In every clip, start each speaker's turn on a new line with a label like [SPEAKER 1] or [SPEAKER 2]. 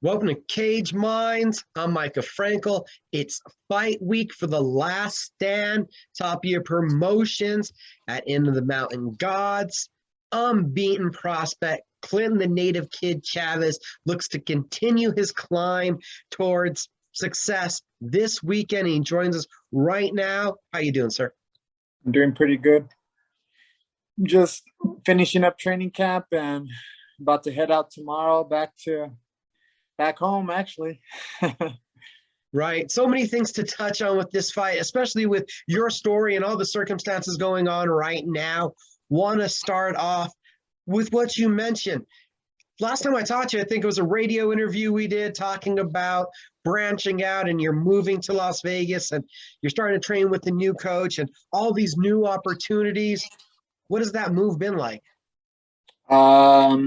[SPEAKER 1] Welcome to Cage Minds. I'm Mika Frankl. It's fight week for the last stand. Tapia Promotions at End of the Mountain Gods. Unbeaten prospect Clinton, the native kid Chavez, looks to continue his climb towards success this weekend. He joins us right now. How you doing, sir?
[SPEAKER 2] I'm doing pretty good. Just finishing up training camp and about to head out tomorrow back home, actually.
[SPEAKER 1] Right. So many things to touch on with this fight, especially with your story and all the circumstances going on right now. Want to start off with what you mentioned. Last time I talked to you, I think it was a radio interview we did talking about branching out and you're moving to Las Vegas and you're starting to train with the new coach and all these new opportunities. What has that move been like?
[SPEAKER 2] At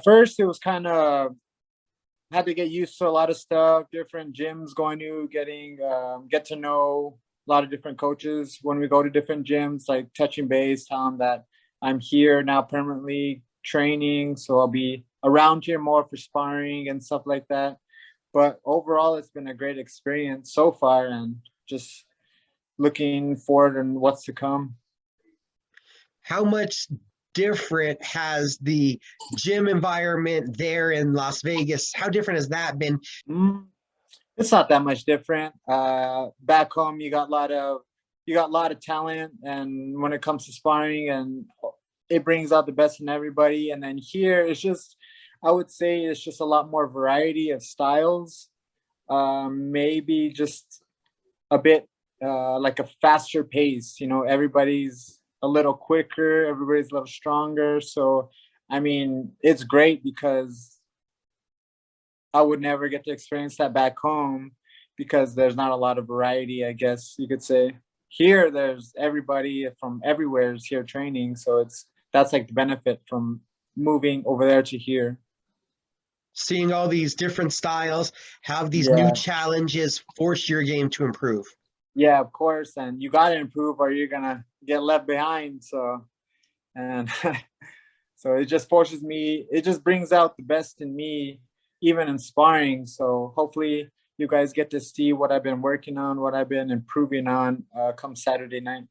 [SPEAKER 2] first, it was kind of had to get used to a lot of stuff, different gyms, going to get to know a lot of different coaches when we go to different gyms, like touching base, tell them that I'm here now permanently training, so I'll be around here more for sparring and stuff like that. But overall, it's been a great experience so far, and just looking forward and what's to come.
[SPEAKER 1] How much different has the gym environment there in Las Vegas? How different has that been?
[SPEAKER 2] It's not that much different. Back home, you got a lot of talent, and when it comes to sparring, and it brings out the best in everybody. And then here, I would say it's just a lot more variety of styles. Maybe just a bit like a faster pace. Everybody's a little quicker, everybody's a little stronger. So, I mean, it's great because I would never get to experience that back home because there's not a lot of variety, I guess you could say. Here, there's everybody from everywhere is here training. So that's like the benefit from moving over there to here.
[SPEAKER 1] Seeing all these different styles, have these new
[SPEAKER 2] Yeah.
[SPEAKER 1] challenges force your game to improve?
[SPEAKER 2] Yeah, of course. And you got to improve or you're going to get left behind. And so it just forces me, it just brings out the best in me, even in sparring. So hopefully you guys get to see what I've been working on, what I've been improving on come Saturday night.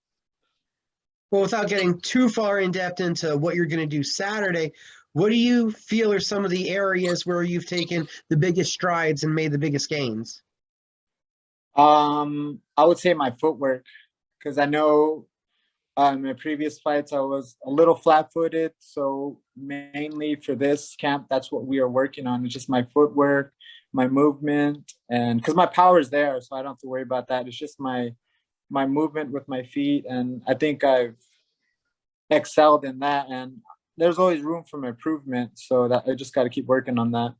[SPEAKER 1] Well, without getting too far in depth into what you're going to do Saturday, what do you feel are some of the areas where you've taken the biggest strides and made the biggest gains?
[SPEAKER 2] I would say my footwork, because I know in my previous fights I was a little flat-footed. So mainly for this camp, that's what we are working on. It's just my footwork, my movement, and because my power is there, so I don't have to worry about that. It's just my movement with my feet, and I think I've excelled in that. And there's always room for improvement, so that I just got to keep working on that.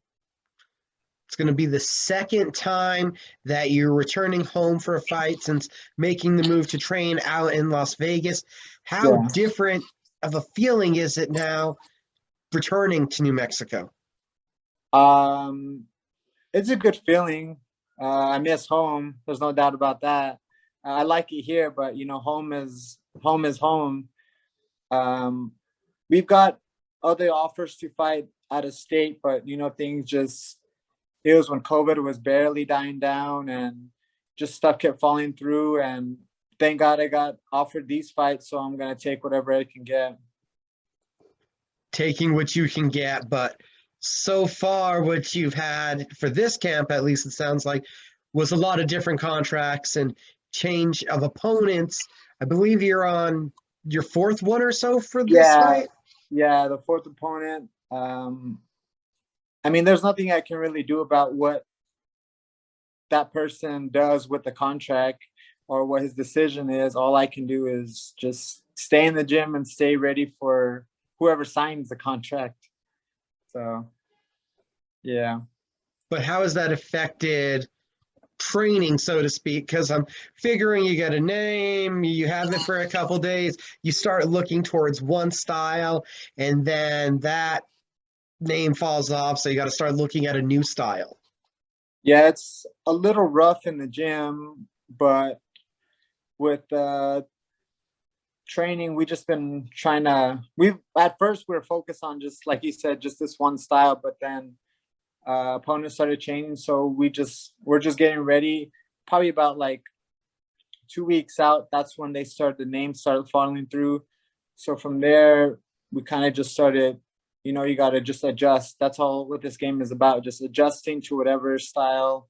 [SPEAKER 1] It's going to be the second time that you're returning home for a fight since making the move to train out in Las Vegas. How different of a feeling is it now returning to New Mexico?
[SPEAKER 2] It's a good feeling. I miss home. There's no doubt about that. I like it here, but home is home. We've got other offers to fight out of state, but things it was when COVID was barely dying down and just stuff kept falling through. And thank God I got offered these fights, so I'm going to take whatever I can get.
[SPEAKER 1] Taking what you can get, but so far what you've had for this camp, at least it sounds like, was a lot of different contracts and change of opponents. I believe you're on your fourth one or so for this fight?
[SPEAKER 2] Yeah, the fourth opponent. I mean, there's nothing I can really do about what that person does with the contract or what his decision is. All I can do is just stay in the gym and stay ready for whoever signs the contract. So, yeah.
[SPEAKER 1] But how has that affected training, so to speak? Because I'm figuring you get a name, you have it for a couple days, you start looking towards one style, and then that name falls off, so you got to start looking at a new style.
[SPEAKER 2] Yeah, it's a little rough in the gym, but with training, we just been at first we were focused on just like you said, just this one style, but then opponents started changing. So we're just getting ready. Probably about like 2 weeks out, that's when the names started falling through. So from there, we kind of just started, you got to just adjust. That's all what this game is about, just adjusting to whatever style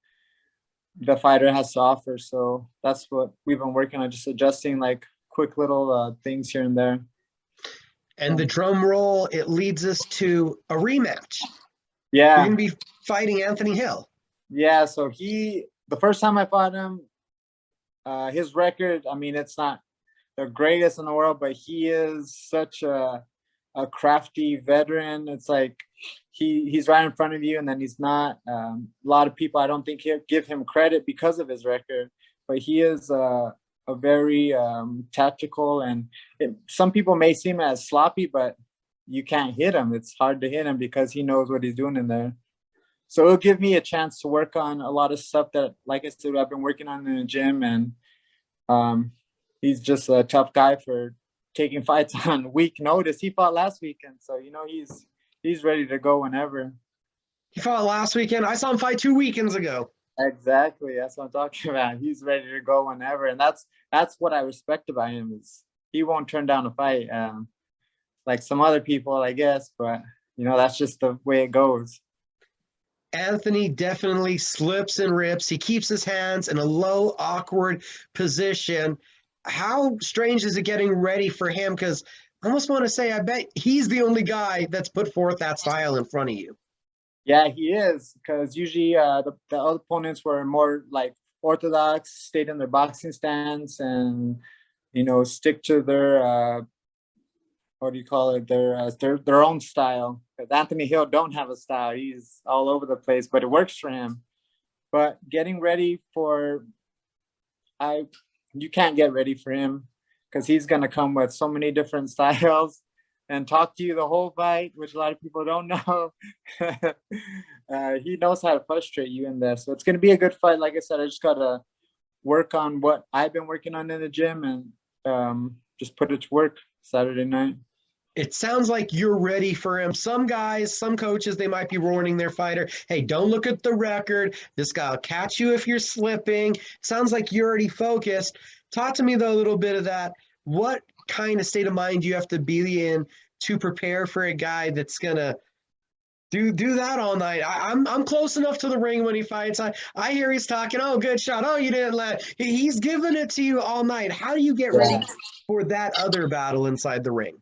[SPEAKER 2] the fighter has to offer. So that's what we've been working on, just adjusting like quick little things here and there.
[SPEAKER 1] And the drum roll, it leads us to a rematch.
[SPEAKER 2] Yeah.
[SPEAKER 1] You're going to be fighting Anthony Hill.
[SPEAKER 2] Yeah. So the first time I fought him, his record, I mean, it's not the greatest in the world, but he is such a crafty veteran. It's like he's right in front of you, and then he's not. A lot of people, I don't think, give him credit because of his record, but he is a very tactical, and some people may see him as sloppy, but you can't hit him. It's hard to hit him because he knows what he's doing in there. So it'll give me a chance to work on a lot of stuff that, like I said, I've been working on in the gym, and he's just a tough guy for taking fights on weak notice. He fought last weekend, so he's ready to go whenever.
[SPEAKER 1] He fought last weekend. I saw him fight 2 weekends ago.
[SPEAKER 2] Exactly, that's what I'm talking about. He's ready to go whenever, and that's what I respect about him, is he won't turn down a fight, like some other people, I guess. But that's just the way it goes.
[SPEAKER 1] Anthony definitely slips and rips. He keeps his hands in a low, awkward position. How strange is it getting ready for him? Because I almost want to say, I bet he's the only guy that's put forth that style in front of you.
[SPEAKER 2] Yeah, he is, because usually the other opponents were more like orthodox, stayed in their boxing stance, and stick to their what do you call it? Their own style. Because Anthony Hill don't have a style. He's all over the place, but it works for him. But getting ready for, you can't get ready for him, because he's gonna come with so many different styles and talk to you the whole fight, which a lot of people don't know. He knows how to frustrate you in there. So it's gonna be a good fight. Like I said, I just gotta work on what I've been working on in the gym, and just put it to work Saturday night.
[SPEAKER 1] It sounds like you're ready for him. Some guys, some coaches, they might be warning their fighter, hey, don't look at the record. This guy will catch you if you're slipping. Sounds like you're already focused. Talk to me, though, a little bit of that. What kind of state of mind do you have to be in to prepare for a guy that's going to do that all night? I'm close enough to the ring when he fights. I hear he's talking, oh, good shot. Oh, you didn't let. He's giving it to you all night. How do you get ready for that other battle inside the ring?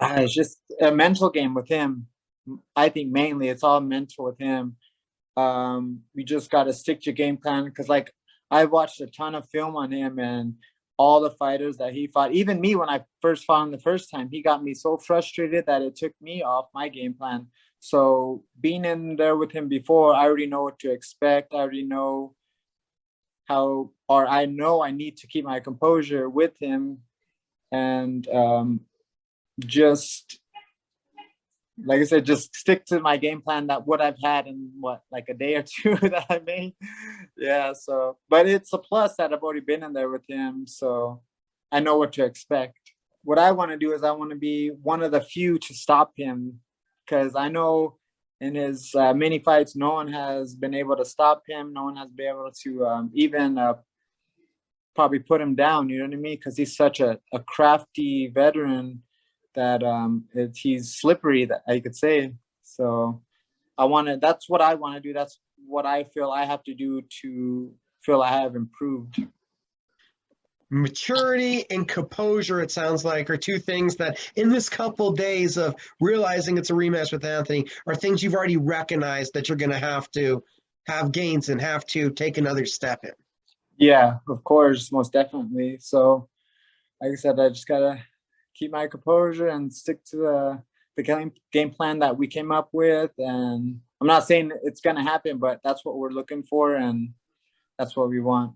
[SPEAKER 2] It's just a mental game with him. I think mainly it's all mental with him. We just got to stick to game plan, because like I watched a ton of film on him, and all the fighters that he fought, even me when I first fought him the first time, he got me so frustrated that it took me off my game plan. So being in there with him before, I already know what to expect. I already know I know I need to keep my composure with him, and just like I said, just stick to my game plan, that what I've had in like a day or two that I made. Yeah. So, but it's a plus that I've already been in there with him, so I know what to expect. What I want to do is I want to be one of the few to stop him, because I know in his mini fights, no one has been able to stop him. No one has been able to even probably put him down. You know what I mean? Because he's such a crafty veteran that he's slippery, that I could say. So that's what I want to do. That's what I feel I have to do to feel I have improved.
[SPEAKER 1] Maturity and composure, it sounds like, are two things that in this couple days of realizing it's a rematch with Anthony are things you've already recognized that you're going to have gains and have to take another step in.
[SPEAKER 2] Yeah, of course, most definitely. So like I said, I just got to keep my composure and stick to the game plan that we came up with. And I'm not saying it's going to happen, but that's what we're looking for, and that's what we want.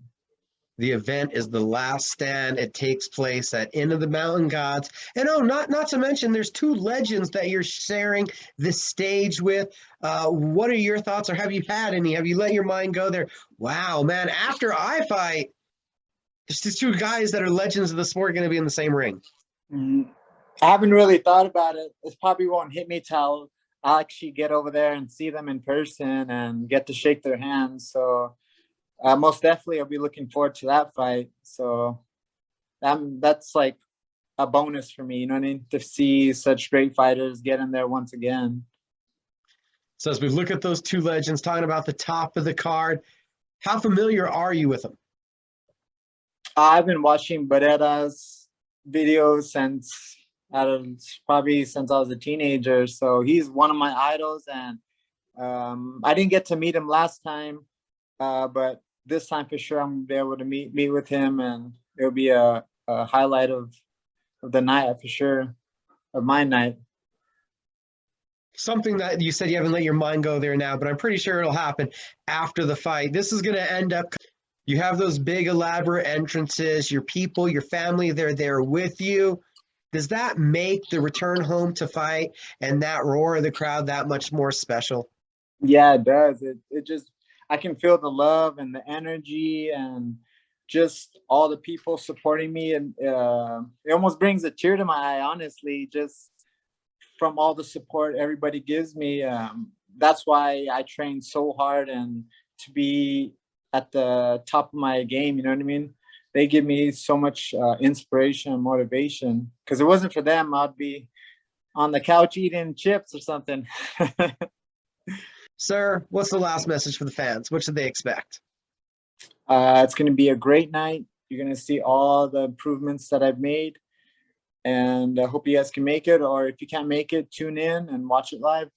[SPEAKER 1] The event is the last stand. It takes place at Inn of the Mountain Gods. And not to mention, there's two legends that you're sharing this stage with. What are your thoughts, or have you had any? Have you let your mind go there? Wow, man, after I fight, there's these two guys that are legends of the sport going to be in the same ring.
[SPEAKER 2] I haven't really thought about it. It probably won't hit me till I'll actually get over there and see them in person and get to shake their hands. So most definitely, I'll be looking forward to that fight. So that's like a bonus for me, you know what I mean? To see such great fighters get in there once again.
[SPEAKER 1] So as we look at those two legends, talking about the top of the card, how familiar are you with them?
[SPEAKER 2] I've been watching Barrera's videos probably since I was a teenager. So he's one of my idols, and I didn't get to meet him last time, but this time for sure I'm gonna be able to meet with him, and it'll be a highlight of the night for sure, of my night.
[SPEAKER 1] Something that you said you haven't let your mind go there now, but I'm pretty sure it'll happen after the fight. This is going to end up, you have those big elaborate entrances, your people, your family, they're there with you. Does that make the return home to fight and that roar of the crowd that much more special?
[SPEAKER 2] Yeah, it does. It just, I can feel the love and the energy and just all the people supporting me, and it almost brings a tear to my eye, honestly, just from all the support everybody gives me. That's why I train so hard and to be at the top of my game. You know what I mean? They give me so much inspiration and motivation. Because it wasn't for them, I'd be on the couch eating chips or something.
[SPEAKER 1] Sir, what's the last message for the fans? What should they expect?
[SPEAKER 2] It's going to be a great night. You're going to see all the improvements that I've made. And I hope you guys can make it. Or if you can't make it, tune in and watch it live.